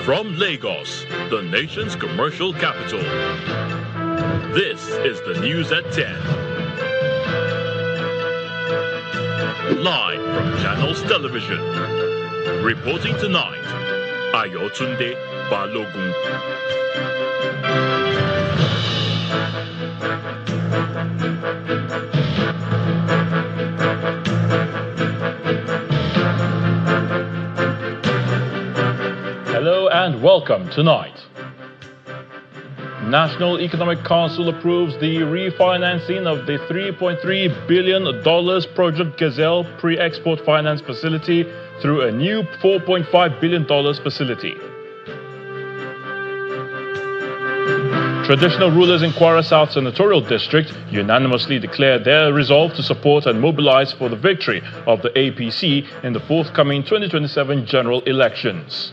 From Lagos, the nation's commercial capital, this is the news at 10. Live from Channels Television. Reporting tonight, Ayotunde Balogun. Hello and welcome tonight. National Economic Council approves the refinancing of the $3.3 billion Project Gazelle pre-export finance facility through a new $4.5 billion facility. Traditional rulers in Kwara South Senatorial District unanimously declared their resolve to support and mobilize for the victory of the APC in the forthcoming 2027 general elections.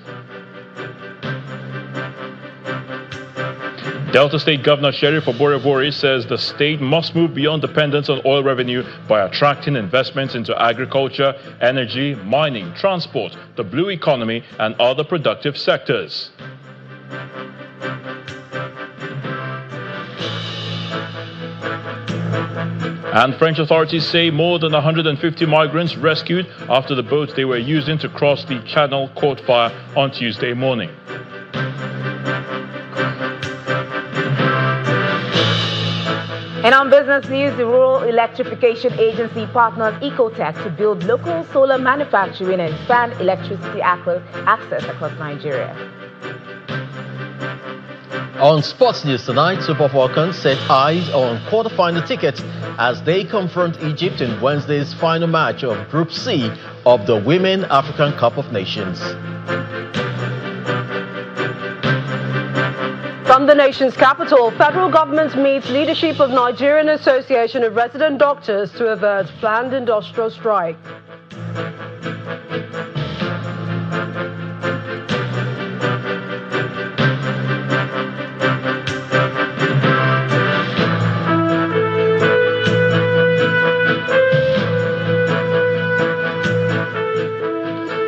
Delta State Governor Sheriff Oborevori says the state must move beyond dependence on oil revenue by attracting investments into agriculture, energy, mining, transport, the blue economy, and other productive sectors. And French authorities say more than 150 migrants rescued after the boats they were using to cross the channel caught fire on Tuesday morning. And on business news, the Rural Electrification Agency partners Ecotech to build local solar manufacturing and expand electricity access across Nigeria. On sports news tonight, Super Falcons set eyes on quarterfinal tickets as they confront Egypt in Wednesday's final match of Group C of the Women African Cup of Nations. From the nation's capital, federal government meets leadership of Nigerian Association of Resident Doctors to avert planned industrial strike.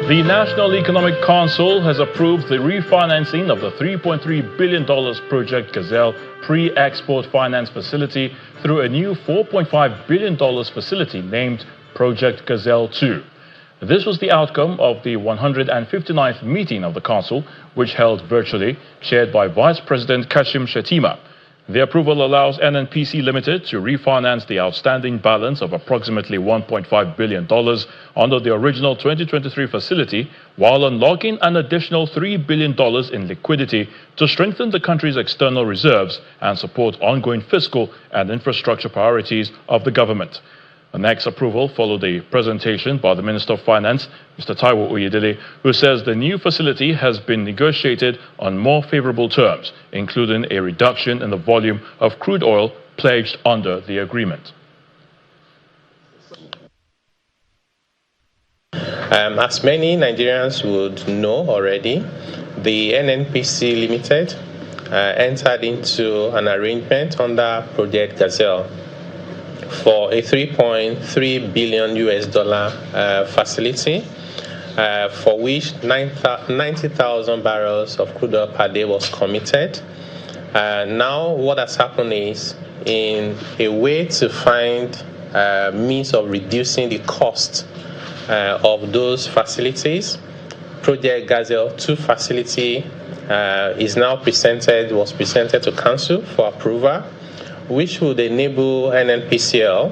The National Economic Council has approved the refinancing of the $3.3 billion Project Gazelle pre-export finance facility through a new $4.5 billion facility named Project Gazelle 2. This was the outcome of the 159th meeting of the Council, which held virtually, chaired by Vice President Kashim Shettima. The approval allows NNPC Limited to refinance the outstanding balance of approximately $1.5 billion under the original 2023 facility, while unlocking an additional $3 billion in liquidity to strengthen the country's external reserves and support ongoing fiscal and infrastructure priorities of the government. The next approval followed a presentation by the Minister of Finance, Mr. Taiwo Oyedele, who says the new facility has been negotiated on more favorable terms, including a reduction in the volume of crude oil pledged under the agreement. As many Nigerians would know already, the NNPC Limited entered into an arrangement under Project Gazelle for a $3.3 billion facility for which 90,000 barrels of crude oil per day was committed. Now what has happened is, in a way to find means of reducing the cost of those facilities, Project Gazelle 2 facility was presented to Council for approval, which would enable NNPCL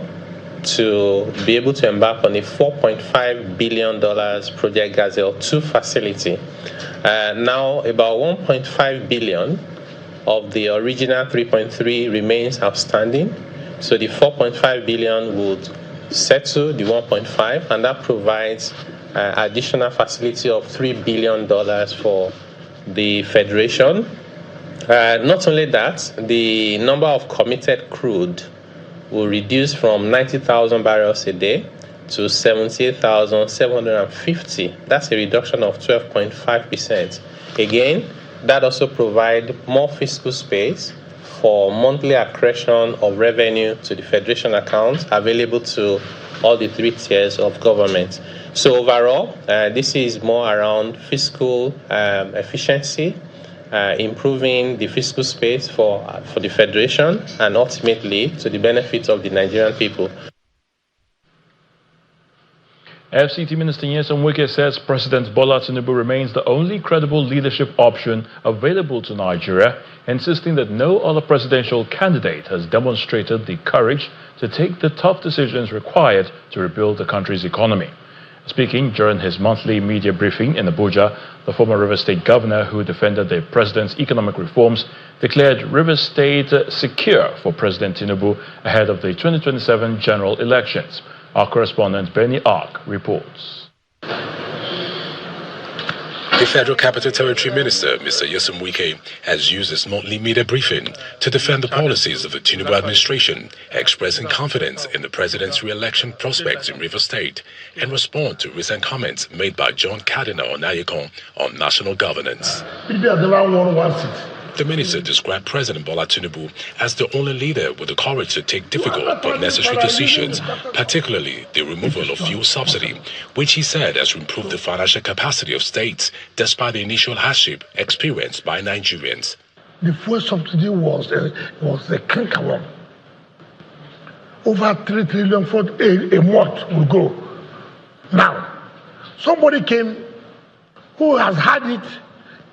to be able to embark on a $4.5 billion Project Gazelle 2 facility. Now, about $1.5 billion of the original 3.3 remains outstanding. So the 4.5 billion would settle the 1.5, and that provides additional facility of $3 billion for the Federation. Not only that, the number of committed crude will reduce from 90,000 barrels a day to 78,750. That's a reduction of 12.5%. Again, that also provides more fiscal space for monthly accretion of revenue to the Federation account available to all the 3 tiers of government. So overall, this is more around fiscal efficiency, improving the fiscal space for the Federation, and ultimately to the benefit of the Nigerian people. FCT Minister Nyesom Wike says President Bola Tinubu remains the only credible leadership option available to Nigeria, insisting that no other presidential candidate has demonstrated the courage to take the tough decisions required to rebuild the country's economy. Speaking during his monthly media briefing in Abuja, the former Rivers State governor, who defended the president's economic reforms, declared Rivers State secure for President Tinubu ahead of the 2027 general elections. Our correspondent Benny Ark reports. The Federal Capital Territory Minister, Mr. Nyesom Wike, has used his monthly media briefing to defend the policies of the Tinubu administration, expressing confidence in the president's re-election prospects in Rivers State, and respond to recent comments made by John Kaduna on national governance. The minister described President Bola Tinubu as the only leader with the courage to take difficult but necessary decisions, particularly the removal of fuel subsidy, which he said has improved the financial capacity of states despite the initial hardship experienced by Nigerians. The fuel subsidy was the canker one. Over 3 trillion for a month will go. Now, somebody came who has had it,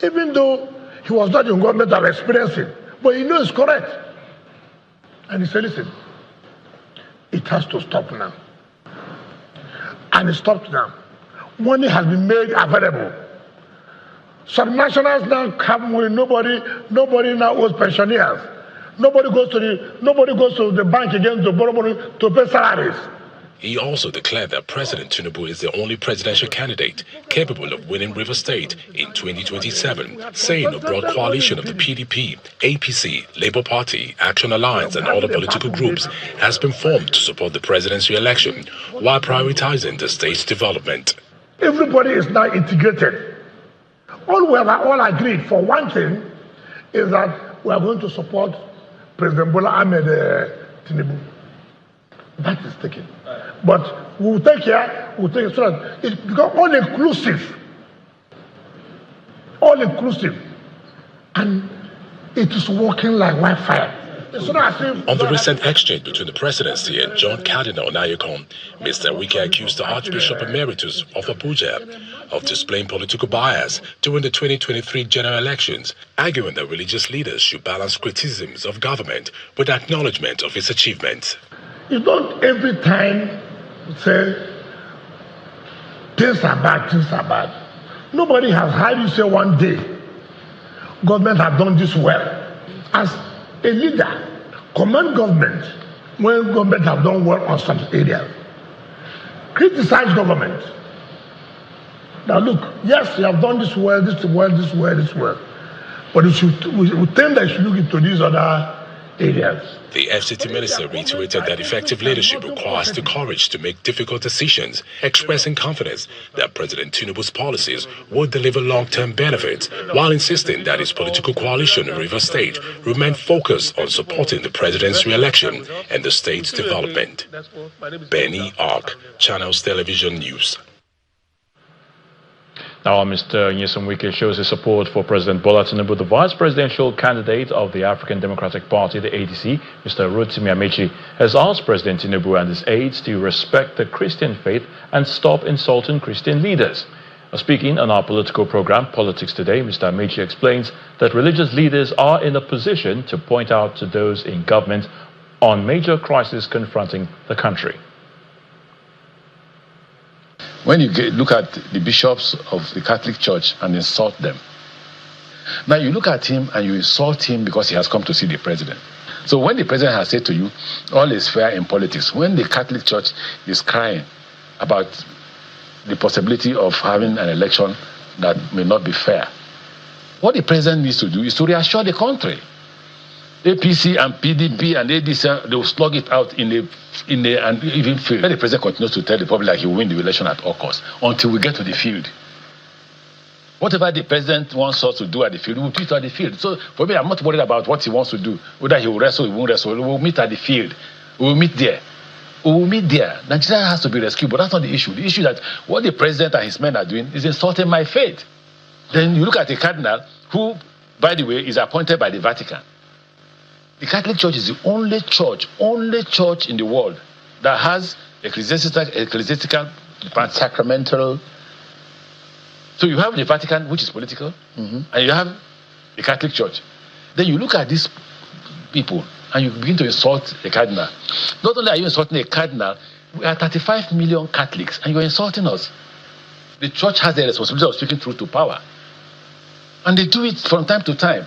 even though he was not in government of experiencing, but he knows it's correct. And he said, listen, it has to stop now. And it stopped now. Money has been made available. Some nationals now have money, nobody now owes pensioners. Nobody goes to the bank again to borrow money to pay salaries. He also declared that President Tinubu is the only presidential candidate capable of winning Rivers State in 2027, saying a broad coalition of the PDP, APC, Labour Party, Action Alliance and other political groups has been formed to support the president's re-election while prioritizing the state's development. Everybody is now integrated. All agreed for one thing is that we are going to support President Bola Ahmed Tinubu. That is taken. But we'll take care, so that it becomes all inclusive. And it is working like wildfire. On the recent exchange between the presidency and John Kaduna, Mr. Wike accused the Archbishop Emeritus of Abuja of displaying political bias during the 2023 general elections, arguing that religious leaders should balance criticisms of government with acknowledgement of its achievements. You don't every time say things are bad. Nobody has heard you say one day government have done this well. As a leader, commend government when government have done well on some areas. Criticize government. Now look, yes, you have done this well. But we think that you should look into these other areas. The FCT minister reiterated that effective leadership requires the courage to make difficult decisions, expressing confidence that President Tinubu's policies will deliver long-term benefits, while insisting that his political coalition in Rivers State remain focused on supporting the president's re-election and the state's development. Benny Ark, Channels Television News. Now, Mr. Nyesom Wike shows his support for President Bola Tinubu. The vice presidential candidate of the African Democratic Party, the ADC, Mr. Rotimi Amechi, has asked President Tinubu and his aides to respect the Christian faith and stop insulting Christian leaders. Speaking on our political program, Politics Today, Mr. Amechi explains that religious leaders are in a position to point out to those in government on major crises confronting the country. When you look at the bishops of the Catholic Church and insult them, now you look at him and you insult him because he has come to see the president. So when the president has said to you, all is fair in politics, when the Catholic Church is crying about the possibility of having an election that may not be fair, what the president needs to do is to reassure the country. APC and PDP and ADC, they will slug it out in a and even field. The president continues to tell the public that he will win the election at all costs until we get to the field. Whatever the president wants us to do at the field, we will do it at the field. So for me, I'm not worried about what he wants to do. Whether he will wrestle, he won't wrestle. We will meet at the field. We will meet there. We will meet there. Nigeria has to be rescued, but that's not the issue. The issue is that what the president and his men are doing is insulting my faith. Then you look at the cardinal who, by the way, is appointed by the Vatican. The Catholic Church is the only church in the world that has ecclesiastical department. Sacramental. So you have the Vatican, which is political, and you have the Catholic Church. Then you look at these people and you begin to insult the cardinal. Not only are you insulting a cardinal, we are 35 million Catholics and you're insulting us. The church has the responsibility of speaking truth to power. And they do it from time to time.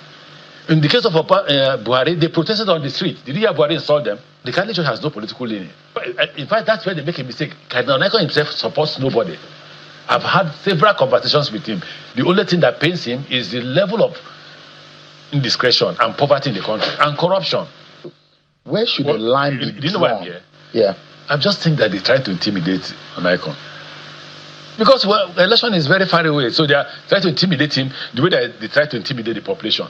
In the case of Buhari, they protested on the street. Did you hear Buhari insult them? The Catholic Church has no political leaning. But in fact, that's where they make a mistake. Cardinal Niko himself supports nobody. I've had several conversations with him. The only thing that pains him is the level of indiscretion and poverty in the country and corruption. Where should the line be? Do you know why I'm here? Yeah. I just think that they try to intimidate an icon. Because the election is very far away, so they are trying to intimidate him the way that they try to intimidate the population.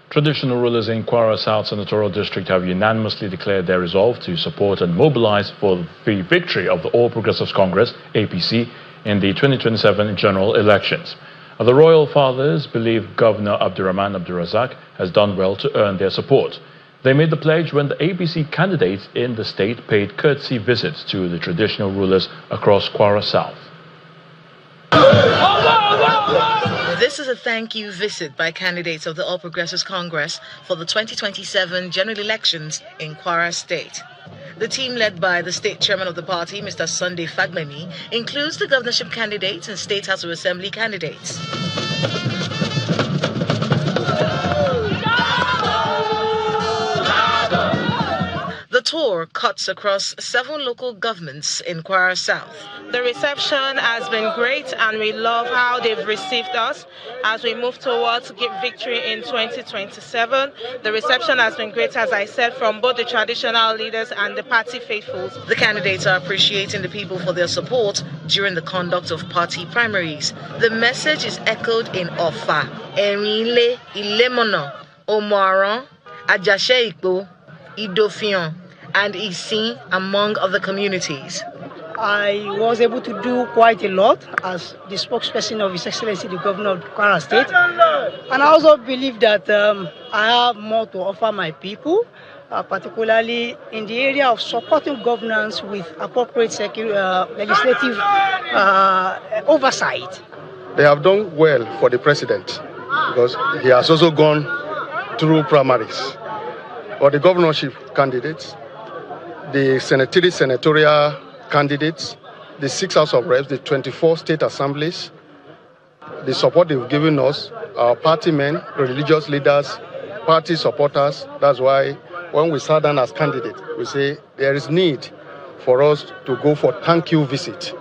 Traditional rulers in Kwara South Senatorial District have unanimously declared their resolve to support and mobilize for the victory of the All Progressives Congress, APC, in the 2027 general elections. The Royal Fathers believe Governor Abdurrahman Abdurrazak has done well to earn their support. They made the pledge when the APC candidates in the state paid courtesy visits to the traditional rulers across Kwara South. This is a thank you visit by candidates of the All Progressives Congress for the 2027 general elections in Kwara State. The team led by the state chairman of the party, Mr. Sunday Fagbemi, includes the governorship candidates and State House of Assembly candidates. The tour cuts across 7 local governments in Kwara South. The reception has been great and we love how they've received us as we move towards victory in 2027. The reception has been great, as I said, from both the traditional leaders and the party faithfuls. The candidates are appreciating the people for their support during the conduct of party primaries. The message is echoed in Ofa, Erinle, Ilemono, Omoaran, Ajasheikpo, Idofion, and Isin, among other communities. I was able to do quite a lot as the spokesperson of His Excellency the Governor of Kwara State, and I also believe that I have more to offer my people, particularly in the area of supporting governance with appropriate legislative oversight. They have done well for the president because he has also gone through primaries. Or the governorship candidates, the senatorial candidates, the 6 House of Reps, the 24 state assemblies, the support they've given us, our party men, religious leaders, party supporters. That's why when we sat down as candidates, we say there is need for us to go for thank you visit.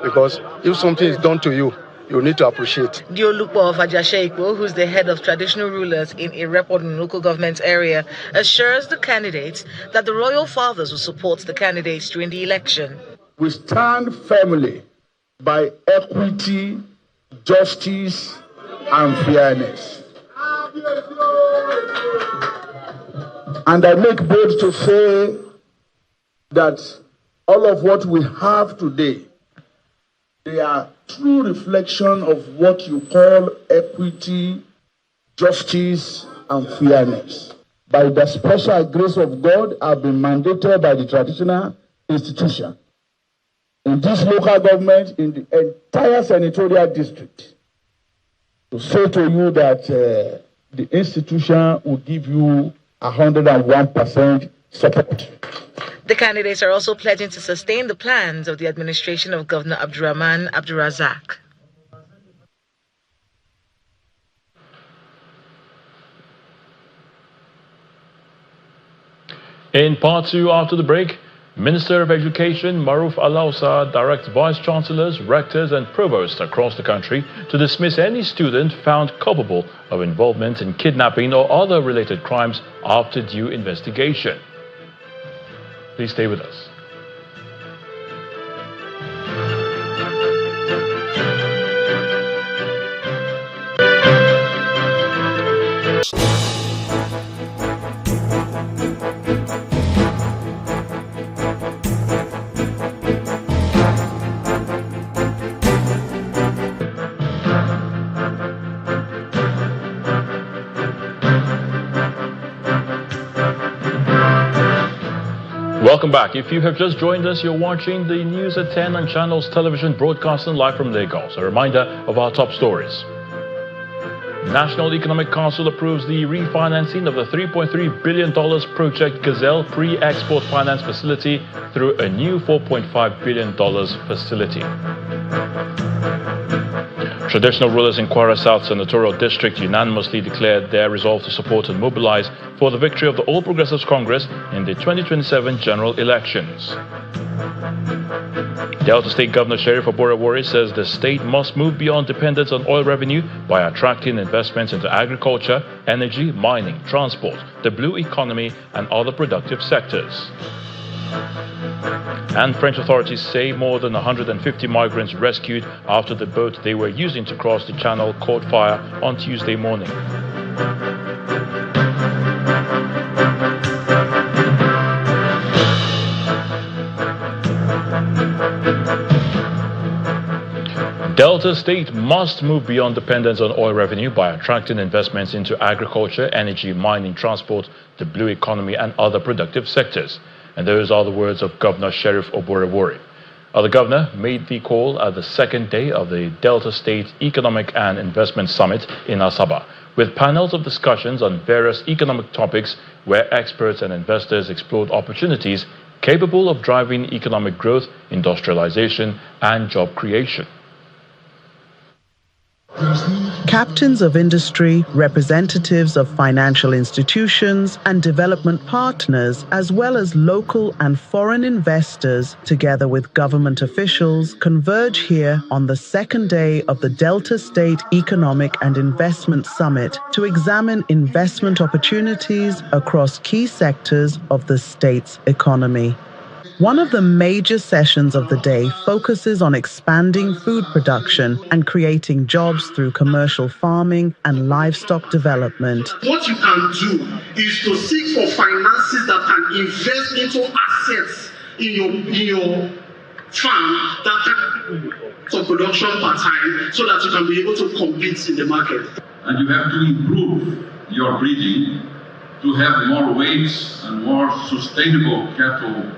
Because if something is done to you, you need to appreciate. Diolupo of Ajasheikpo, who's the head of traditional rulers in a reporting local government area, assures the candidates that the Royal Fathers will support the candidates during the election. We stand firmly by equity, justice, and fairness. And I make bold to say that all of what we have today, they are true reflection of what you call equity, justice, and fairness. By the special grace of God, I've been mandated by the traditional institution in this local government, in the entire senatorial district, to say to you that the institution will give you 101% support. The candidates are also pledging to sustain the plans of the administration of Governor Abdurrahman Abdurrazak. In part 2, after the break, Minister of Education Maruf Alausa directs vice-chancellors, rectors and provosts across the country to dismiss any student found culpable of involvement in kidnapping or other related crimes after due investigation. Please stay with us. Welcome back. If you have just joined us, you're watching the News at 10 on Channels Television, broadcasting live from Lagos. A reminder of our top stories. National Economic Council approves the refinancing of the $3.3 billion Project Gazelle pre-export finance facility through a new $4.5 billion facility. Traditional rulers in Kwara South Senatorial District unanimously declared their resolve to support and mobilize for the victory of the All Progressives Congress in the 2027 general elections. Delta State Governor Sheriff Oborevwori says the state must move beyond dependence on oil revenue by attracting investments into agriculture, energy, mining, transport, the blue economy, and other productive sectors. And French authorities say more than 150 migrants rescued after the boat they were using to cross the channel caught fire on Tuesday morning. Delta State must move beyond dependence on oil revenue by attracting investments into agriculture, energy, mining, transport, the blue economy, and other productive sectors. And those are the words of Governor Sheriff Oborevwori. The governor made the call at the second day of the Delta State Economic and Investment Summit in Asaba, with panels of discussions on various economic topics where experts and investors explored opportunities capable of driving economic growth, industrialization, and job creation. Captains of industry, representatives of financial institutions and development partners, as well as local and foreign investors, together with government officials, converge here on the second day of the Delta State Economic and Investment Summit to examine investment opportunities across key sectors of the state's economy. One of the major sessions of the day focuses on expanding food production and creating jobs through commercial farming and livestock development. What you can do is to seek for finances that can invest into assets in your farm that can for production per time so that you can be able to compete in the market. And you have to improve your breeding to have more weights and more sustainable cattle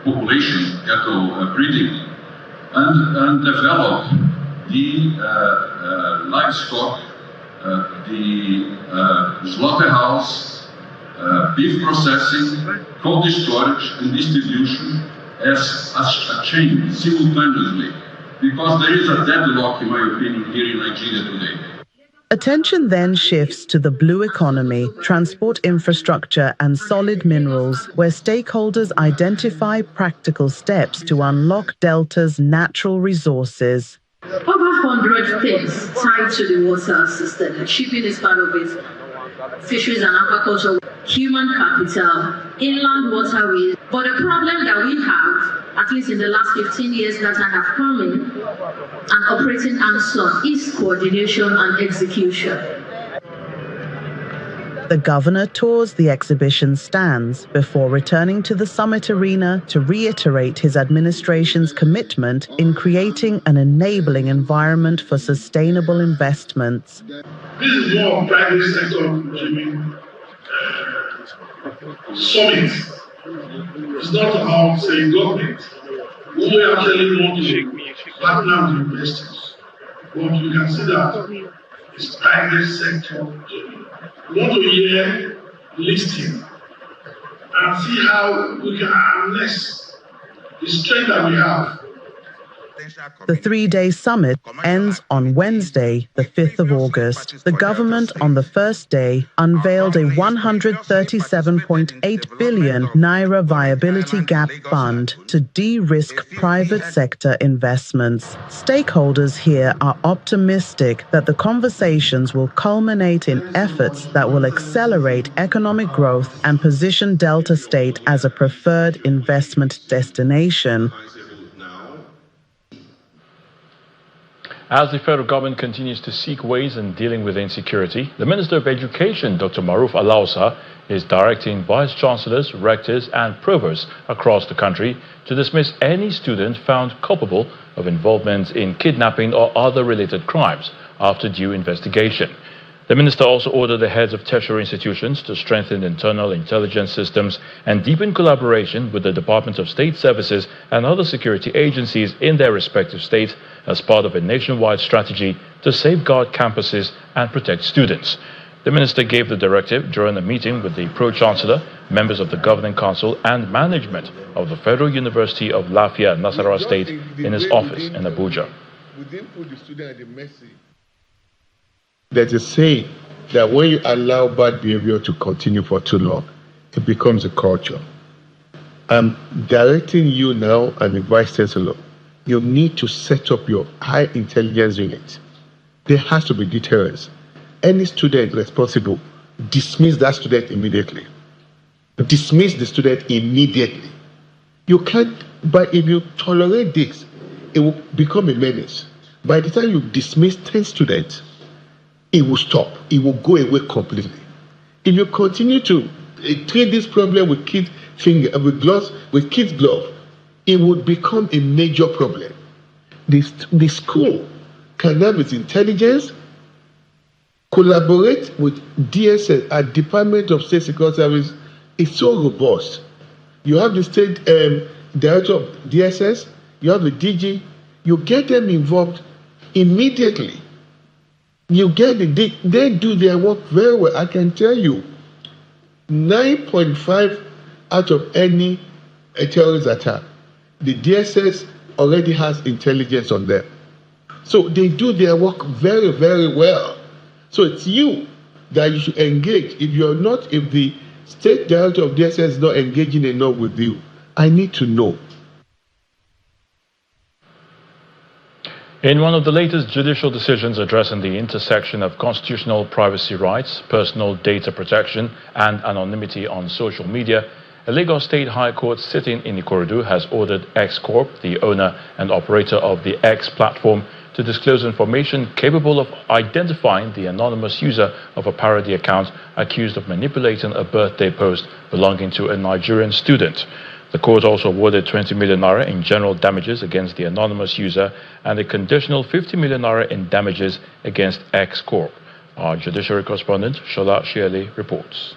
population, cattle breeding, and develop the livestock, the slaughterhouse, beef processing, cold storage, and distribution as a chain simultaneously, because there is a deadlock, in my opinion, here in Nigeria today. Attention then shifts to the blue economy, transport infrastructure and solid minerals, where stakeholders identify practical steps to unlock Delta's natural resources. Over 100 things tied to the water system. Shipping is part of it. Fisheries and aquaculture, human capital, inland waterways. But the problem that we have, at least in the last 15 years that I have come in and operating hands-on, is coordination and execution. The governor tours the exhibition stands before returning to the summit arena to reiterate his administration's commitment in creating an enabling environment for sustainable investments. This is more private sector summit. It's not about saying government. We actually want to partner with investors. But you can see that it's private sector. We want to hear listing and see how we can harness the strength that we have. The three-day summit ends on Wednesday, the 5th of August. The government on the first day unveiled a 137.8 billion naira viability gap fund to de-risk private sector investments. Stakeholders here are optimistic that the conversations will culminate in efforts that will accelerate economic growth and position Delta State as a preferred investment destination. As the federal government continues to seek ways in dealing with insecurity, the Minister of Education, Dr. Maruf Alausa, is directing vice chancellors, rectors, and provosts across the country to dismiss any student found culpable of involvement in kidnapping or other related crimes after due investigation. The minister also ordered the heads of tertiary institutions to strengthen internal intelligence systems and deepen collaboration with the Department of State Services and other security agencies in their respective states as part of a nationwide strategy to safeguard campuses and protect students. The minister gave the directive during a meeting with the Pro-Chancellor, members of the Governing Council and management of the Federal University of Lafia, Nasarawa State in his office in Abuja. We didn't put the student at the mercy. There's a saying that when you allow bad behavior to continue for too long, it becomes a culture. I'm directing you now and the Vice Chancellor, you need to set up your high intelligence unit. There has to be deterrence. Any student responsible, dismiss that student immediately. Dismiss the student immediately. You can't, but if you tolerate this, it will become a menace. By the time you dismiss 10 students, it will stop. It will go away completely. If you continue to treat this problem with kids' finger, with kids' glove, it would become a major problem. The school can have its intelligence, collaborate with DSS, a Department of State Security Service. It's so robust. You have the state director of DSS, you have the DG, you get them involved immediately. You get they do their work very well. I can tell you, 9.5 out of any terrorist attack, the DSS already has intelligence on them. So they do their work very, very well. So it's you that you should engage. If the state director of DSS is not engaging enough with you, I need to know. In one of the latest judicial decisions addressing the intersection of constitutional privacy rights, personal data protection, and anonymity on social media, a Lagos State High Court sitting in Ikorodu has ordered X Corp, the owner and operator of the X platform, to disclose information capable of identifying the anonymous user of a parody account accused of manipulating a birthday post belonging to a Nigerian student. The court also awarded 20 million naira in general damages against the anonymous user and a conditional 50 million naira in damages against X Corp. Our judiciary correspondent, Shola Shiele, reports.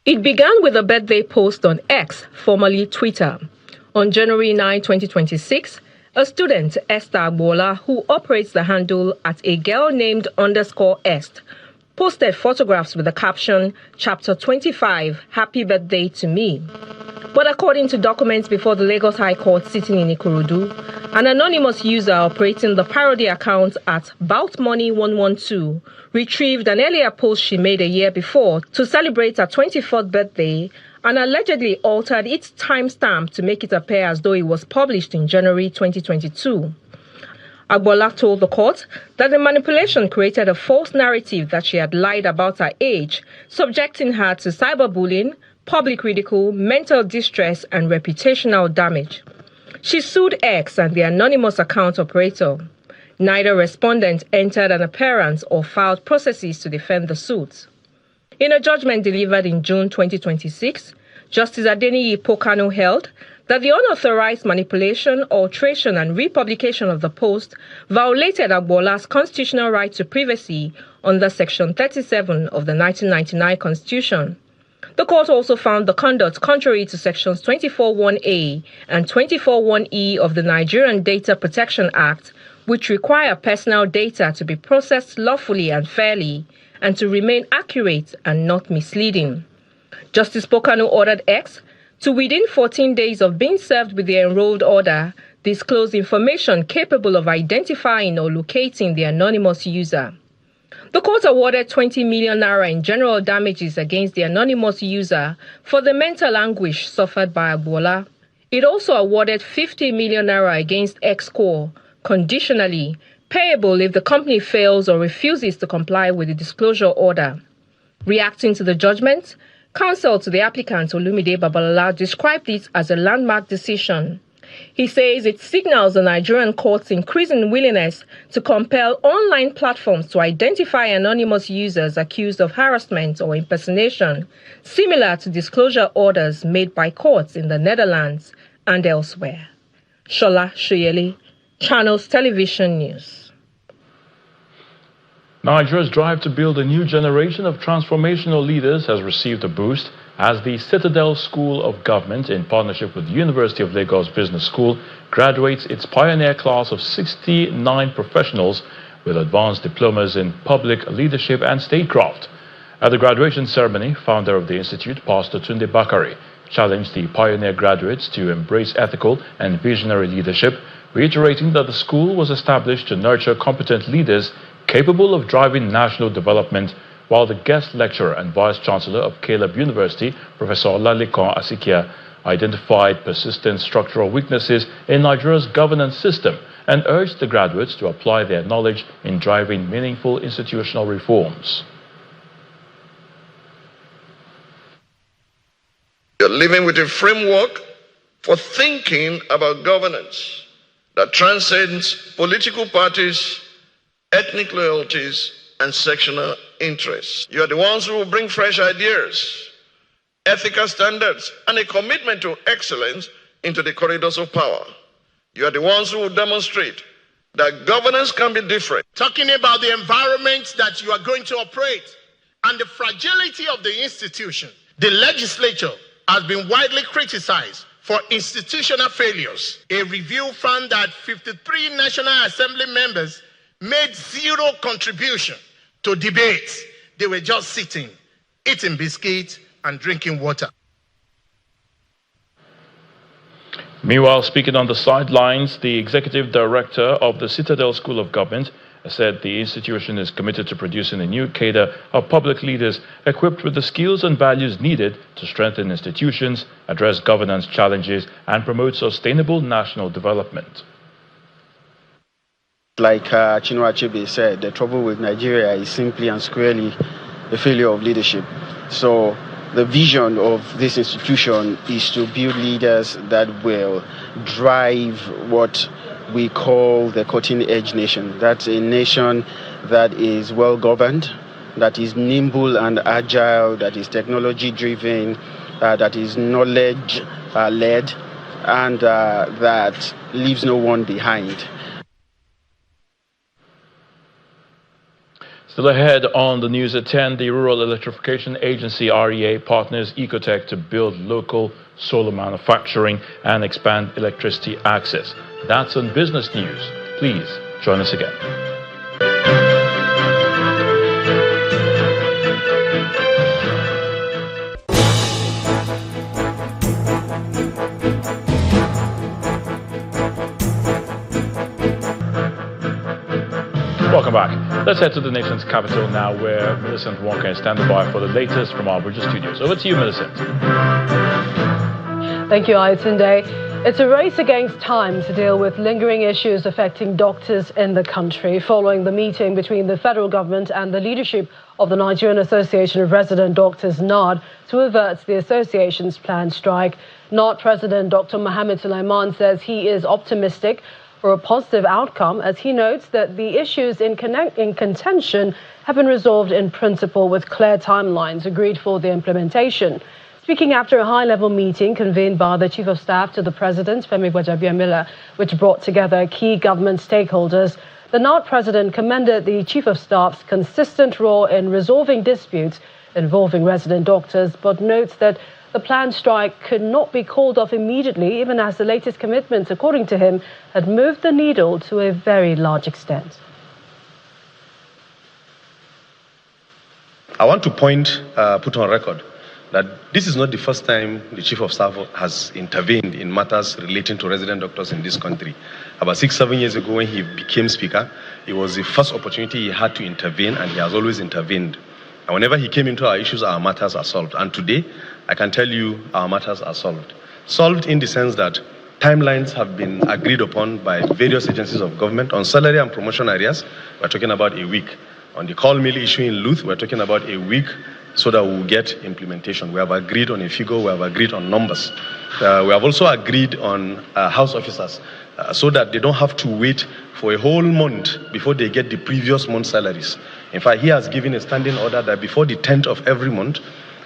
It began with a birthday post on X, formerly Twitter. On January 9, 2026, a student, Esther Agbola, who operates the handle at a girl named _est, posted photographs with the caption, Chapter 25, Happy Birthday to Me. But according to documents before the Lagos High Court sitting in Ikorodu, an anonymous user operating the parody account at BoutMoney112 retrieved an earlier post she made a year before to celebrate her 24th birthday and allegedly altered its timestamp to make it appear as though it was published in January 2022. Agbola told the court that the manipulation created a false narrative that she had lied about her age, subjecting her to cyberbullying, public ridicule, mental distress, and reputational damage. She sued X and the anonymous account operator. Neither respondent entered an appearance or filed processes to defend the suit. In a judgment delivered in June 2026, Justice Adeniyi Pokanu held that the unauthorized manipulation, alteration, and republication of the post violated Agbola's constitutional right to privacy under Section 37 of the 1999 Constitution. The court also found the conduct contrary to Sections 24(1)A and 24(1)E of the Nigerian Data Protection Act, which require personal data to be processed lawfully and fairly, and to remain accurate and not misleading. Justice Pokanu ordered X to, within 14 days of being served with the enrolled order, disclose information capable of identifying or locating the anonymous user. The court awarded 20 million naira in general damages against the anonymous user for the mental anguish suffered by Agbola. It also awarded 50 million naira against X Corp, conditionally, payable if the company fails or refuses to comply with the disclosure order. Reacting to the judgment, counsel to the applicant Olumide Babalola described it as a landmark decision. He says it signals the Nigerian court's increasing willingness to compel online platforms to identify anonymous users accused of harassment or impersonation, similar to disclosure orders made by courts in the Netherlands and elsewhere. Shola Shiele, Channels Television News. Nigeria's drive to build a new generation of transformational leaders has received a boost as the Citadel School of Government, in partnership with the University of Lagos Business School, graduates its pioneer class of 69 professionals with advanced diplomas in public leadership and statecraft. At the graduation ceremony, founder of the institute, Pastor Tunde Bakari, challenged the pioneer graduates to embrace ethical and visionary leadership, reiterating that the school was established to nurture competent leaders capable of driving national development, while the guest lecturer and vice-chancellor of Caleb University, Professor Olalekan Asikia, identified persistent structural weaknesses in Nigeria's governance system and urged the graduates to apply their knowledge in driving meaningful institutional reforms. You're living with a framework for thinking about governance that transcends political parties, ethnic loyalties, and sectional interests. You are the ones who will bring fresh ideas, ethical standards, and a commitment to excellence into the corridors of power. You are the ones who will demonstrate that governance can be different. Talking about the environment that you are going to operate and the fragility of the institution, the legislature has been widely criticized for institutional failures. A review found that 53 National Assembly members made zero contribution to debates. They were just sitting, eating biscuits and drinking water. Meanwhile, speaking on the sidelines, the executive director of the Citadel School of Government said the institution is committed to producing a new cadre of public leaders equipped with the skills and values needed to strengthen institutions, address governance challenges, and promote sustainable national development. Like Chinua Achebe said, the trouble with Nigeria is simply and squarely a failure of leadership. So the vision of this institution is to build leaders that will drive what we call the cutting-edge nation. That's a nation that is well-governed, that is nimble and agile, that is technology-driven, that is knowledge-led, and that leaves no one behind. Still ahead on the news at 10, the Rural Electrification Agency, REA, partners Ecotech to build local solar manufacturing and expand electricity access. That's on Business News. Please join us again. Welcome back. Let's head to the nation's capital now, where Millicent Walker is standing by for the latest from our Abuja studios. Over to you, Millicent. Thank you, Ayotunde. It's a race against time to deal with lingering issues affecting doctors in the country following the meeting between the federal government and the leadership of the Nigerian Association of Resident Doctors, NARD, to avert the association's planned strike. NARD President Dr. Mohammed Sulaiman says he is optimistic for a positive outcome, as he notes that the issues in contention have been resolved in principle with clear timelines agreed for the implementation. Speaking after a high-level meeting convened by the Chief of Staff to the President, Femi Gbajabiamila, which brought together key government stakeholders, the NARD President commended the Chief of Staff's consistent role in resolving disputes involving resident doctors, but notes that the planned strike could not be called off immediately, even as the latest commitments, according to him, had moved the needle to a very large extent. I want to put on record that this is not the first time the Chief of Staff has intervened in matters relating to resident doctors in this country. About 6-7 years ago, when he became Speaker, it was the first opportunity he had to intervene, and he has always intervened. And whenever he came into our issues, our matters are solved. And today, I can tell you our matters are solved. Solved in the sense that timelines have been agreed upon by various agencies of government. On salary and promotion areas, we're talking about a week. On the call mill issue in Luth, we're talking about a week so that we'll get implementation. We have agreed on a figure, we have agreed on numbers. We have also agreed on house officers so that they don't have to wait for a whole month before they get the previous month's salaries. In fact, he has given a standing order that before the 10th of every month,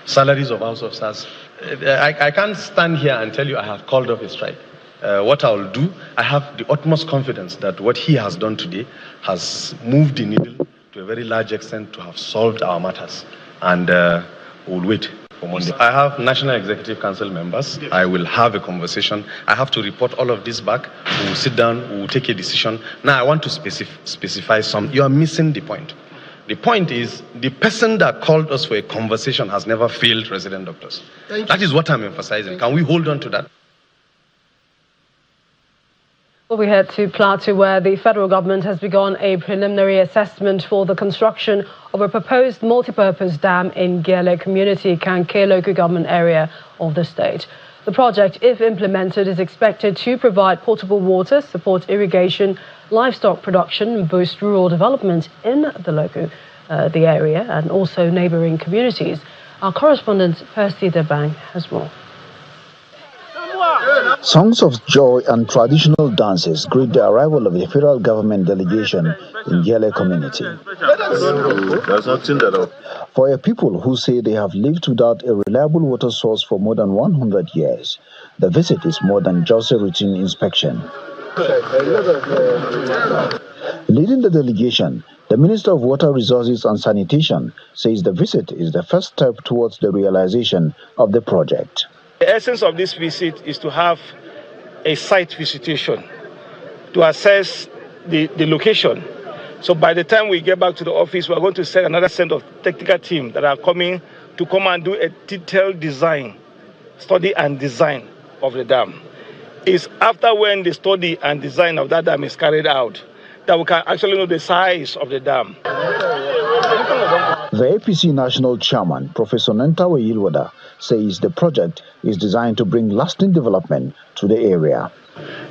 salaries of house officers, I can't stand here and tell you I have called off a strike. What I'll do, I have the utmost confidence that what he has done today has moved the needle to a very large extent to have solved our matters, and we'll wait for Monday. I have National Executive Council members. I will have a conversation. I have to report all of this back. We will sit down. We will take a decision. Now, I want to specify some. You are missing the point. The point is, the person that called us for a conversation has never failed resident doctors. That is what I'm emphasizing. Can we hold on to that? Well, we head to Plateau, where the federal government has begun a preliminary assessment for the construction of a proposed multipurpose dam in Gele community, Kanke local government area of the state. The project, if implemented, is expected to provide potable water, support irrigation, livestock production, and boost rural development in the area and also neighbouring communities. Our correspondent Percy Debang has more. Songs of joy and traditional dances greet the arrival of the federal government delegation in Gele community. For a people who say they have lived without a reliable water source for more than 100 years, the visit is more than just a routine inspection. Leading the delegation, the Minister of Water Resources and Sanitation says the visit is the first step towards the realization of the project. The essence of this visit is to have a site visitation to assess the location. So by the time we get back to the office, we're going to send another set of technical team that are coming to come and do a detailed study and design of the dam. It's after when the study and design of that dam is carried out that we can actually know the size of the dam. The APC National Chairman, Professor Nentawe Yilwada, says the project is designed to bring lasting development to the area.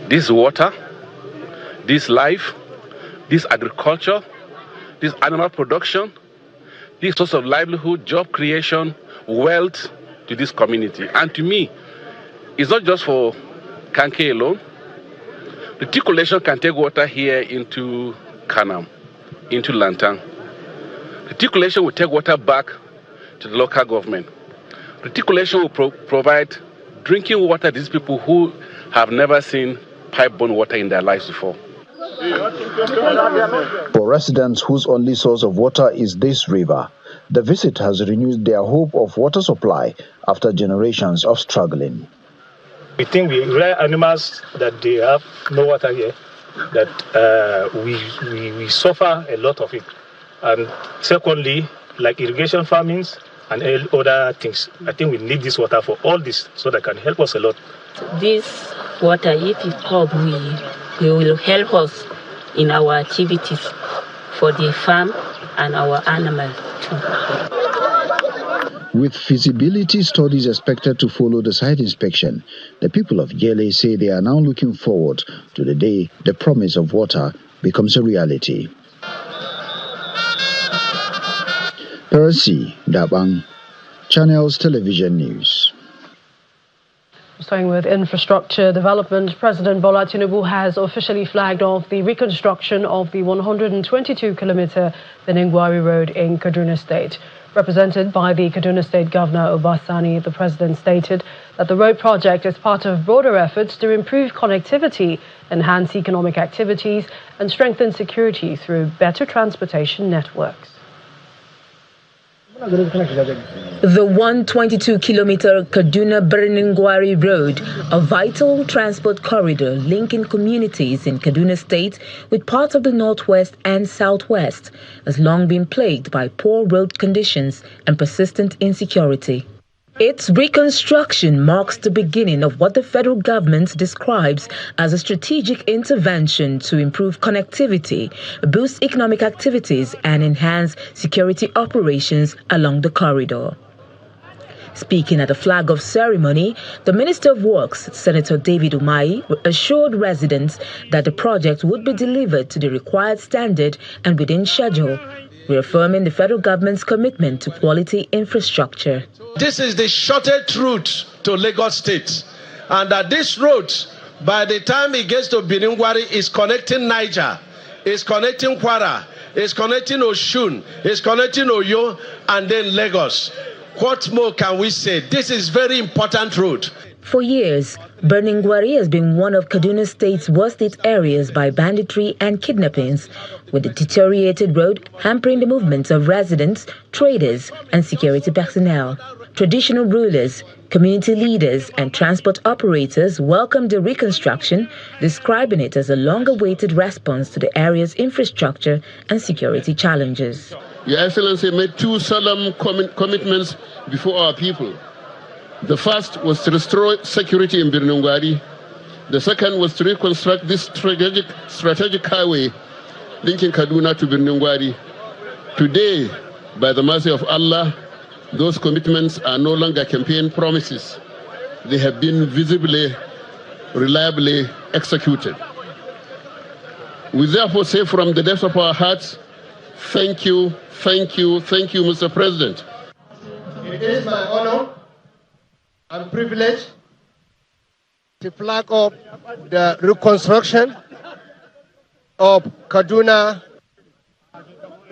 This water, this life, this agriculture, this animal production, this source of livelihood, job creation, wealth to this community. And to me, it's not just for Kanke alone. Reticulation can take water here into Kanam, into Lantang. Reticulation will take water back to the local government. Reticulation will provide drinking water to these people who have never seen pipe-borne water in their lives before. For residents whose only source of water is this river, the visit has renewed their hope of water supply after generations of struggling. We think we rare animals that they have no water here, that we suffer a lot of it. And secondly, like irrigation farmings and other things, I think we need this water for all this so that can help us a lot. This water, if it comes, it will help us in our activities for the farm and our animals too. With feasibility studies expected to follow the site inspection, the people of Gele say they are now looking forward to the day the promise of water becomes a reality. Percy Dabang, Channels Television News. Starting with infrastructure development, President Bola Tinubu has officially flagged off the reconstruction of the 122-kilometer Beningwari Road in Kaduna State. Represented by the Kaduna State Governor Obasani, the president stated that the road project is part of broader efforts to improve connectivity, enhance economic activities, and strengthen security through better transportation networks. The 122-kilometer Kaduna-Beningwari Road, a vital transport corridor linking communities in Kaduna State with parts of the northwest and southwest, has long been plagued by poor road conditions and persistent insecurity. Its reconstruction marks the beginning of what the federal government describes as a strategic intervention to improve connectivity, boost economic activities, and enhance security operations along the corridor. Speaking at the flag-off ceremony, the Minister of Works, Senator David Umahi, assured residents that the project would be delivered to the required standard and within schedule, reaffirming the federal government's commitment to quality infrastructure. This is the shortest route to Lagos State, and that this route, by the time it gets to Beningwari, is connecting Niger, is connecting Kwara, is connecting Oshun, is connecting Oyo, and then Lagos. What more can we say? This is very important route. For years, Birnin-Gwari has been one of Kaduna State's worst hit areas by banditry and kidnappings, with the deteriorated road hampering the movements of residents, traders, and security personnel. Traditional rulers, community leaders, and transport operators welcomed the reconstruction, describing it as a long-awaited response to the area's infrastructure and security challenges. Your Excellency made two solemn commitments before our people. The first was to restore security in Birnin-Gwari. The second was to reconstruct this strategic highway linking Kaduna to Birnin-Gwari. Today, by the mercy of Allah, those commitments are no longer campaign promises. They have been visibly, reliably executed. We therefore say from the depths of our hearts, thank you, thank you, thank you, Mr. President. It is my honor and privilege to flag up the reconstruction of Kaduna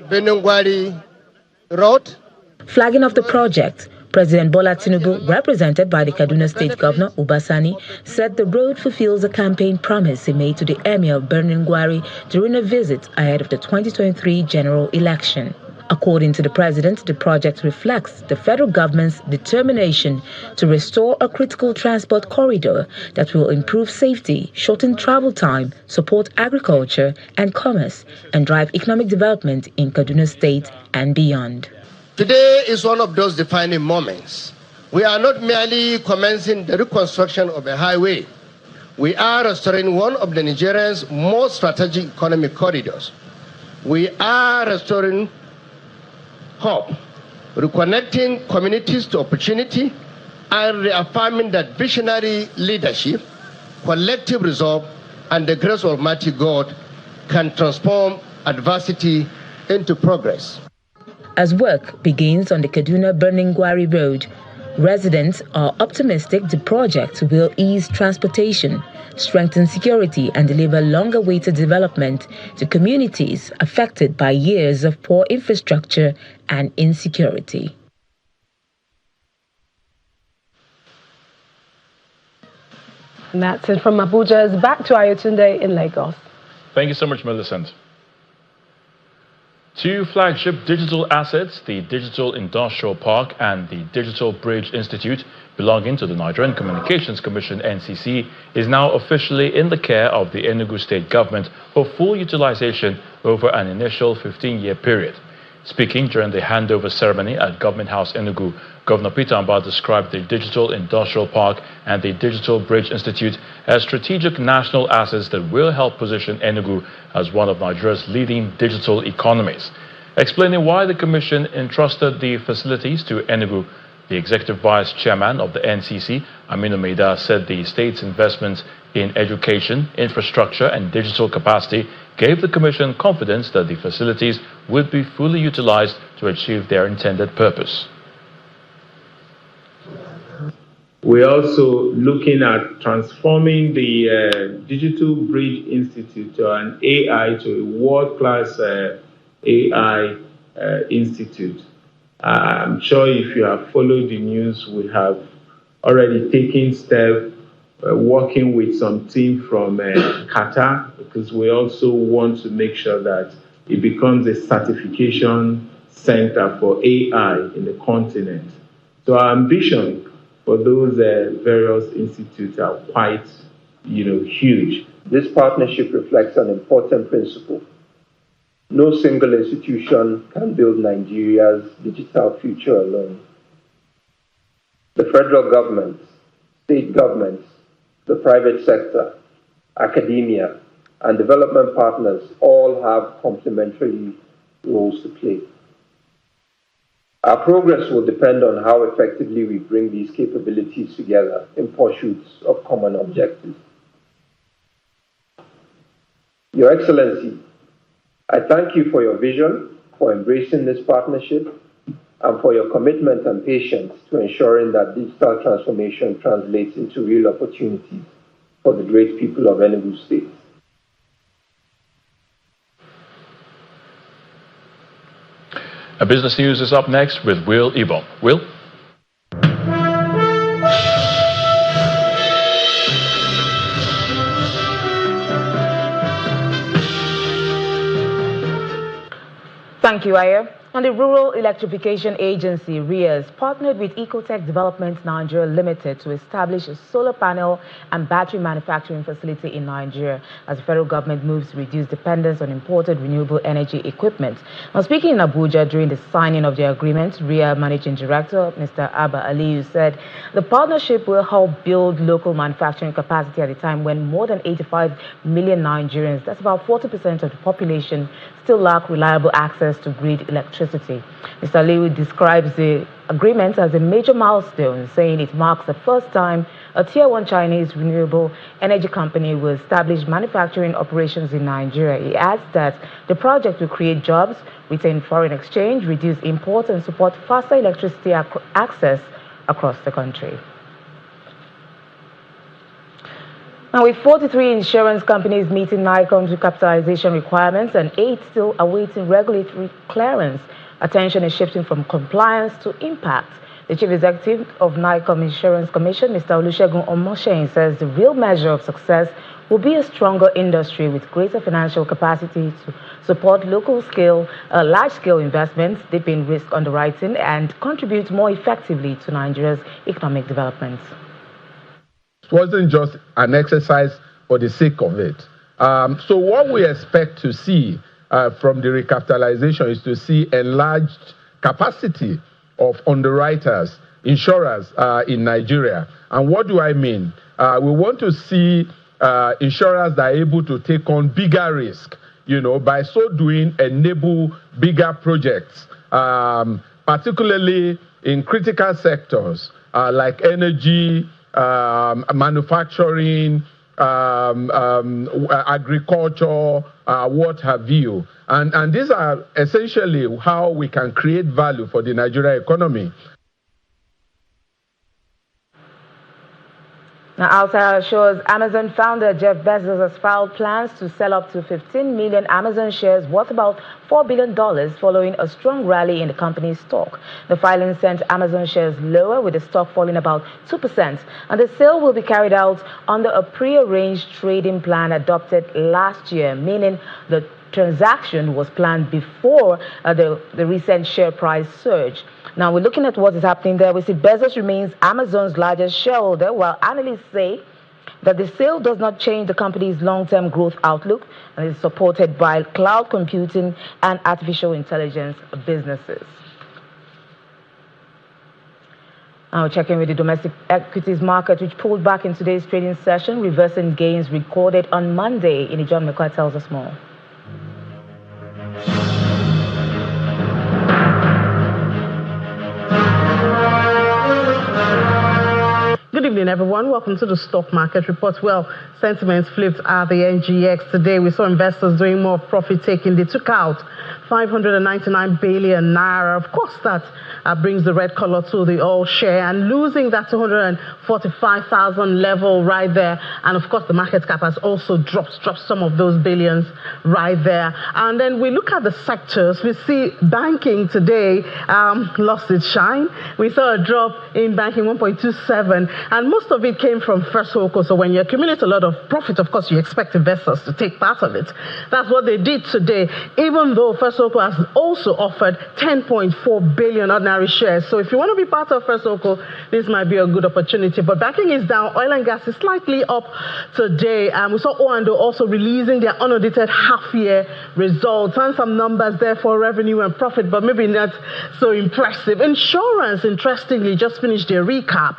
Birnin-Gwari Road. Flagging off the project, President Bola Tinubu, represented by the Kaduna State Governor Ubasani, said the road fulfills a campaign promise he made to the Emir of Birnin-Gwari during a visit ahead of the 2023 general election. According to the president, the project reflects the federal government's determination to restore a critical transport corridor that will improve safety, shorten travel time, support agriculture and commerce, and drive economic development in Kaduna State and beyond. Today is one of those defining moments. We are not merely commencing the reconstruction of a highway. We are restoring one of the Nigeria's most strategic economic corridors. We are restoring hope, reconnecting communities to opportunity, and reaffirming that visionary leadership, collective resolve, and the grace of Almighty God can transform adversity into progress. As work begins on the Kaduna Birnin-Gwari Road, residents are optimistic the project will ease transportation, strengthen security, and deliver long-awaited development to communities affected by years of poor infrastructure and insecurity. And that's it from Abuja. Back to Ayotunde in Lagos. Thank you so much, Millicent. Two flagship digital assets, the Digital Industrial Park and the Digital Bridge Institute, belonging to the Nigerian Communications Commission (NCC), is now officially in the care of the Enugu State Government for full utilization over an initial 15-year period. Speaking during the handover ceremony at Government House Enugu, Governor Peter Mbah described the Digital Industrial Park and the Digital Bridge Institute as strategic national assets that will help position Enugu as one of Nigeria's leading digital economies. Explaining why the Commission entrusted the facilities to Enugu, the Executive Vice Chairman of the NCC, Aminu Maida, said the state's investments in education, infrastructure, and digital capacity gave the Commission confidence that the facilities would be fully utilized to achieve their intended purpose. We're also looking at transforming the Digital Bridge Institute to an AI, to a world-class AI institute. I'm sure if you have followed the news, we have already taken steps working with some team from Qatar, because we also want to make sure that it becomes a certification center for AI in the continent. So our ambition for those various institutes are quite, huge. This partnership reflects an important principle. No single institution can build Nigeria's digital future alone. The federal government, state governments, the private sector, academia, and development partners all have complementary roles to play. Our progress will depend on how effectively we bring these capabilities together in pursuit of common objectives. Your Excellency, I thank you for your vision, for embracing this partnership, and for your commitment and patience to ensuring that digital transformation translates into real opportunities for the great people of Enugu State. Business News is up next with Will Ibom. Will? Thank you, Aya. And the Rural Electrification Agency, REAS, partnered with Ecotech Development Nigeria Limited to establish a solar panel and battery manufacturing facility in Nigeria as the federal government moves to reduce dependence on imported renewable energy equipment. Now, speaking in Abuja during the signing of the agreement, REA Managing Director, Mr. Abba Aliyu, said the partnership will help build local manufacturing capacity at a time when more than 85 million Nigerians, that's about 40% of the population, still lack reliable access to grid electricity. Mr. Aliyu describes the agreement as a major milestone, saying it marks the first time a Tier 1 Chinese renewable energy company will establish manufacturing operations in Nigeria. He adds that the project will create jobs, retain foreign exchange, reduce imports, and support faster electricity access across the country. Now, with 43 insurance companies meeting NICOM's recapitalization requirements and 8 still awaiting regulatory clearance, attention is shifting from compliance to impact. The Chief Executive of NICOM Insurance Commission, Mr. Olusegun Omosheyin, says the real measure of success will be a stronger industry with greater financial capacity to support large-scale investments, deepen risk underwriting, and contribute more effectively to Nigeria's economic development. It wasn't just an exercise for the sake of it. So what we expect to see from the recapitalization is to see enlarged capacity of underwriters, insurers in Nigeria. And what do I mean? We want to see insurers that are able to take on bigger risk, by so doing enable bigger projects, particularly in critical sectors like energy, manufacturing, agriculture, what have you. And these are essentially how we can create value for the Nigerian economy. Now, outside shows Amazon founder Jeff Bezos has filed plans to sell up to 15 million Amazon shares worth about $4 billion following a strong rally in the company's stock. The filing sent Amazon shares lower, with the stock falling about 2%, and the sale will be carried out under a pre-arranged trading plan adopted last year, meaning the transaction was planned before the recent share price surge. Now, we're looking at what is happening there. We see Bezos remains Amazon's largest shareholder, while analysts say that the sale does not change the company's long-term growth outlook and is supported by cloud computing and artificial intelligence businesses. Now, checking with the domestic equities market, which pulled back in today's trading session, reversing gains recorded on Monday. John McCoy tells us more. Good evening, everyone. Welcome to the Stock Market Report. Well, sentiments flipped at the NGX today. We saw investors doing more profit taking. They took out 599 billion naira. Of course, that brings the red color to the all share, and losing that 245,000 level right there. And of course, the market cap has also dropped some of those billions right there. And then we look at the sectors. We see banking today lost its shine. We saw a drop in banking, 1.27, and most of it came from First Holdco. So when you accumulate a lot of profit, of course, you expect investors to take part of it. That's what they did today, even though First Holdco has also offered 10.4 billion ordinary shares. So if you want to be part of First Holdco, this might be a good opportunity. But banking is down. Oil and gas is slightly up today. We saw O&O also releasing their unaudited half-year results, and some numbers there for revenue and profit, but maybe not so impressive. Insurance, interestingly, just finished their recap,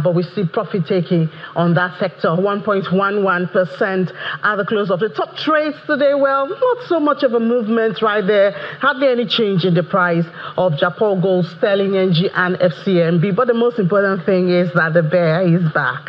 but we see profit taking on that sector, 1.11% at the close of the top trades today. Well, not so much of a movement right there. Hardly any change in the price of Japan Gold, Sterling, NG, and FCMB. But the most important thing is that the bear is back.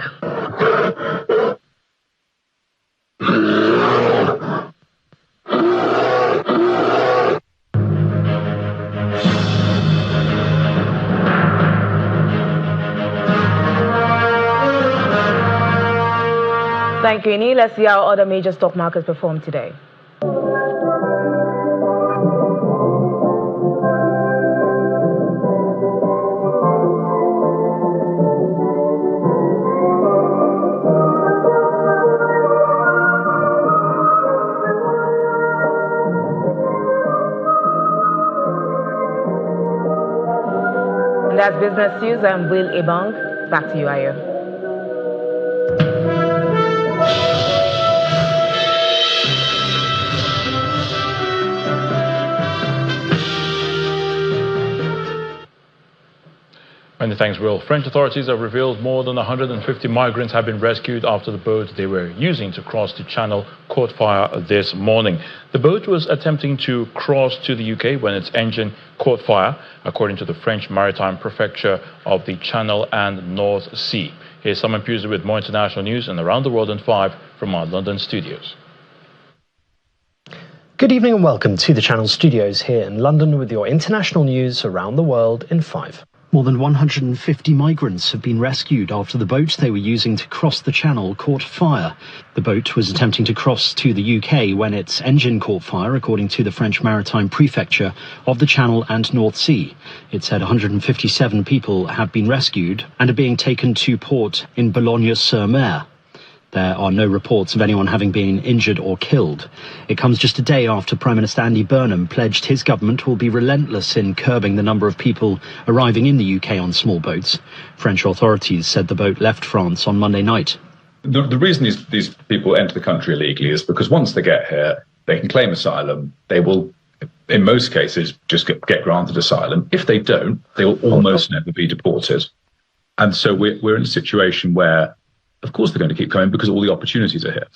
Thank you, Ini. Let's see how other major stock markets perform today. that's Business News. I'm Will Ebong. Back to you, Ayo. Many thanks, Will. French authorities have revealed more than 150 migrants have been rescued after the boat they were using to cross the channel caught fire this morning. The boat was attempting to cross to the UK when its engine caught fire, according to the French Maritime Prefecture of the Channel and North Sea. Here's Simon Pusey with more international news and around the world in 5 from our London studios. Good evening and welcome to the Channel studios here in London with your international news around the world in 5. More than 150 migrants have been rescued after the boat they were using to cross the channel caught fire. The boat was attempting to cross to the UK when its engine caught fire, according to the French Maritime Prefecture of the Channel and North Sea. It said 157 people have been rescued and are being taken to port in Boulogne-sur-Mer. There are no reports of anyone having been injured or killed. It comes just a day after Prime Minister Andy Burnham pledged his government will be relentless in curbing the number of people arriving in the UK on small boats. French authorities said the boat left France on Monday night. The reason these people enter the country illegally is because once they get here, they can claim asylum. They will, in most cases, just get granted asylum. If they don't, they will almost never be deported. And so we're in a situation where, of course, they're going to keep coming because all the opportunities are here.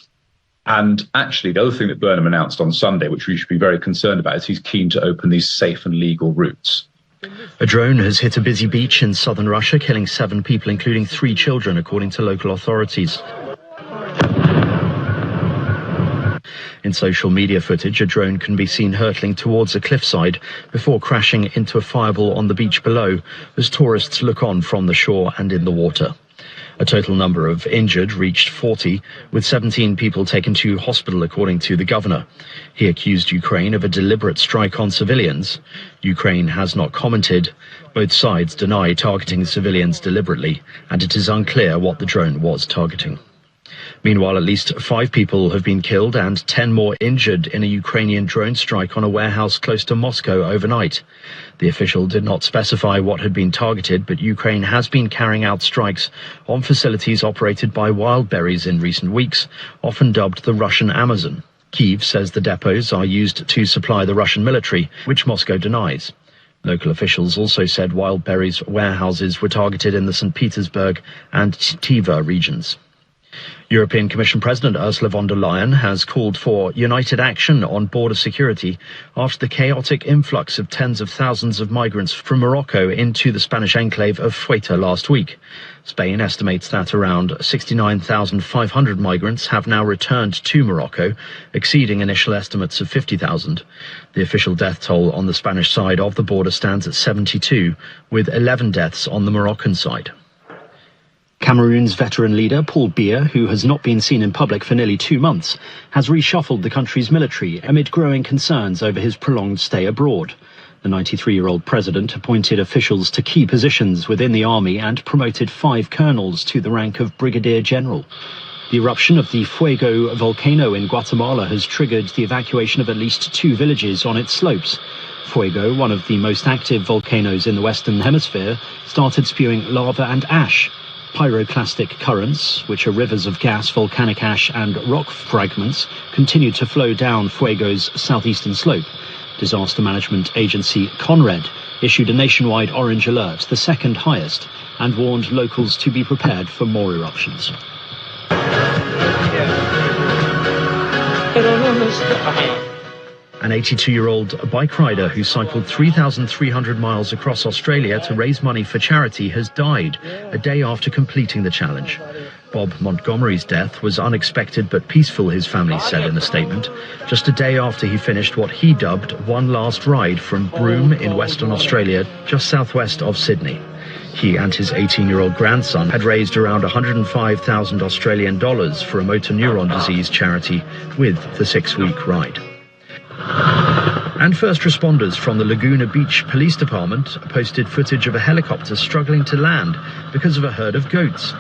And actually, the other thing that Burnham announced on Sunday, which we should be very concerned about, is he's keen to open these safe and legal routes. A drone has hit a busy beach in southern Russia, killing 7 people, including 3 children, according to local authorities. In social media footage, a drone can be seen hurtling towards a cliffside before crashing into a fireball on the beach below as tourists look on from the shore and in the water. A total number of injured reached 40, with 17 people taken to hospital, according to the governor. He accused Ukraine of a deliberate strike on civilians. Ukraine has not commented. Both sides deny targeting civilians deliberately, and it is unclear what the drone was targeting. Meanwhile, at least 5 people have been killed and 10 more injured in a Ukrainian drone strike on a warehouse close to Moscow overnight. The official did not specify what had been targeted, but Ukraine has been carrying out strikes on facilities operated by Wildberries in recent weeks, often dubbed the Russian Amazon. Kyiv says the depots are used to supply the Russian military, which Moscow denies. Local officials also said Wildberries warehouses were targeted in the St. Petersburg and Tiva regions. European Commission President Ursula von der Leyen has called for united action on border security after the chaotic influx of tens of thousands of migrants from Morocco into the Spanish enclave of Ceuta last week. Spain estimates that around 69,500 migrants have now returned to Morocco, exceeding initial estimates of 50,000. The official death toll on the Spanish side of the border stands at 72, with 11 deaths on the Moroccan side. Cameroon's veteran leader, Paul Biya, who has not been seen in public for nearly 2 months, has reshuffled the country's military amid growing concerns over his prolonged stay abroad. The 93-year-old president appointed officials to key positions within the army and promoted 5 colonels to the rank of brigadier general. The eruption of the Fuego volcano in Guatemala has triggered the evacuation of at least 2 villages on its slopes. Fuego, one of the most active volcanoes in the Western Hemisphere, started spewing lava and ash. Pyroclastic currents, which are rivers of gas, volcanic ash and rock fragments, continue to flow down Fuego's southeastern slope. Disaster management agency CONRED issued a nationwide orange alert, the second highest, and warned locals to be prepared for more eruptions. An 82-year-old bike rider who cycled 3,300 miles across Australia to raise money for charity has died a day after completing the challenge. Bob Montgomery's death was unexpected but peaceful, his family said in a statement, just a day after he finished what he dubbed one last ride from Broome in Western Australia, just southwest of Sydney. He and his 18-year-old grandson had raised around 105,000 Australian dollars for a motor neuron disease charity with the 6-week ride. And first responders from the Laguna Beach Police Department posted footage of a helicopter struggling to land because of a herd of goats.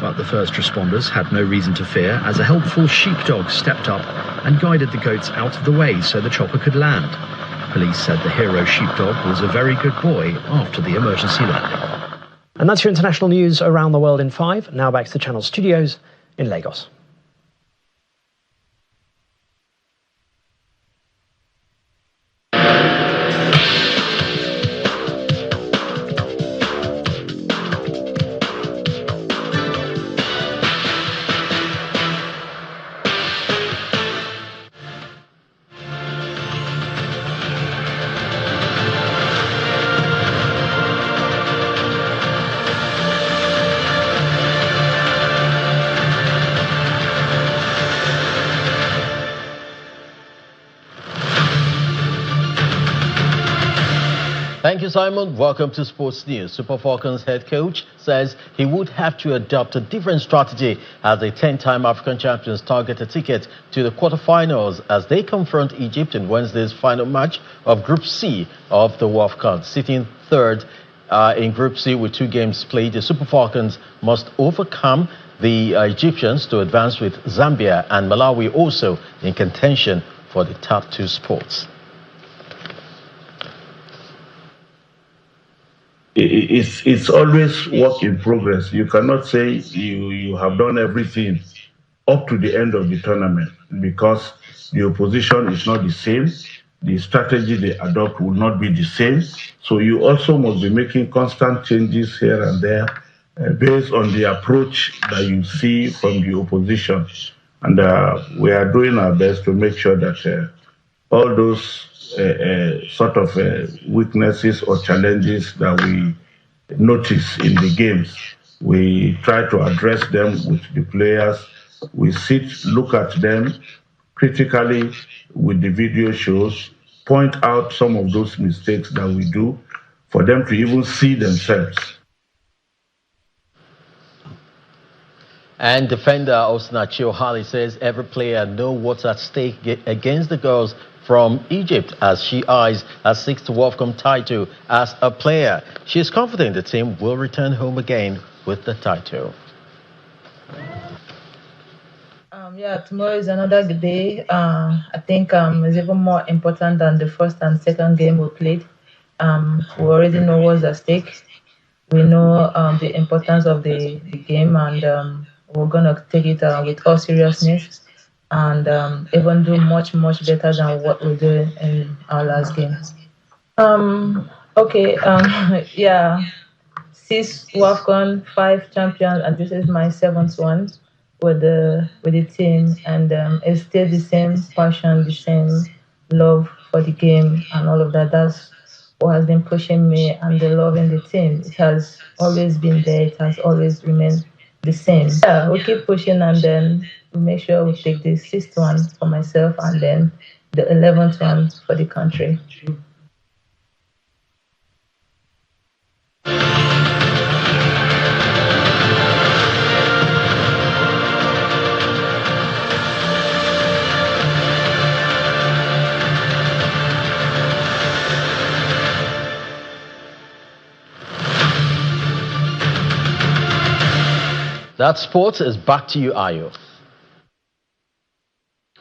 But the first responders had no reason to fear, as a helpful sheepdog stepped up and guided the goats out of the way so the chopper could land. Police said the hero sheepdog was a very good boy after the emergency landing. And that's your international news around the world in 5. Now back to the Channel studios in Lagos. Thank you, Simon. Welcome to Sports News. Super Falcons head coach says he would have to adopt a different strategy as the 10-time African champions target a ticket to the quarterfinals as they confront Egypt in Wednesday's final match of Group C of the WAFCON. Sitting third in Group C with 2 games played, the Super Falcons must overcome the Egyptians to advance with Zambia and Malawi also in contention for the top 2 spots. It's always work in progress. You cannot say you have done everything up to the end of the tournament because the opposition is not the same. The strategy they adopt will not be the same. So you also must be making constant changes here and there based on the approach that you see from the opposition. And we are doing our best to make sure that all those sort of weaknesses or challenges that we notice in the games, we try to address them with the players. We look at them critically with the video shows, point out some of those mistakes that we do for them to even see themselves. And defender Osinachi Ohali says every player knows what's at stake against the girls from Egypt as she eyes her 6th WAFCON title as a player. She is confident the team will return home again with the title. Tomorrow is another good day. I think it's even more important than the first and second game we played. We already know what's at stake. We know the importance of the game, and we're going to take it with all seriousness and even do much better than what we did in our last game. 6 WAFCON, 5 champions, and this is my 7th one with the team, and it's still the same passion, the same love for the game and all of that. That's what has been pushing me, and the love in the team. It has always been there. It has always remained the same. We keep pushing, and then we make sure we take the 6th one for myself and then the 11th one for the country. That sports is back to you, Ayo.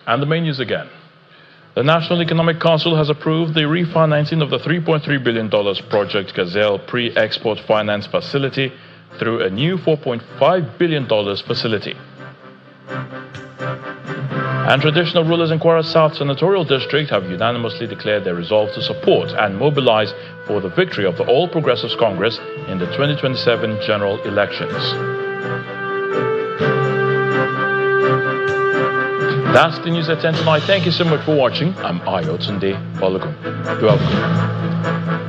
And the main news again. The National Economic Council has approved the refinancing of the $3.3 billion Project Gazelle pre-export finance facility through a new $4.5 billion facility. And traditional rulers in Kwara South Senatorial District have unanimously declared their resolve to support and mobilize for the victory of the All Progressives Congress in the 2027 general elections. That's the news at 10 tonight. Thank you so much for watching. I'm Ayo Tunde Balogun. You're welcome.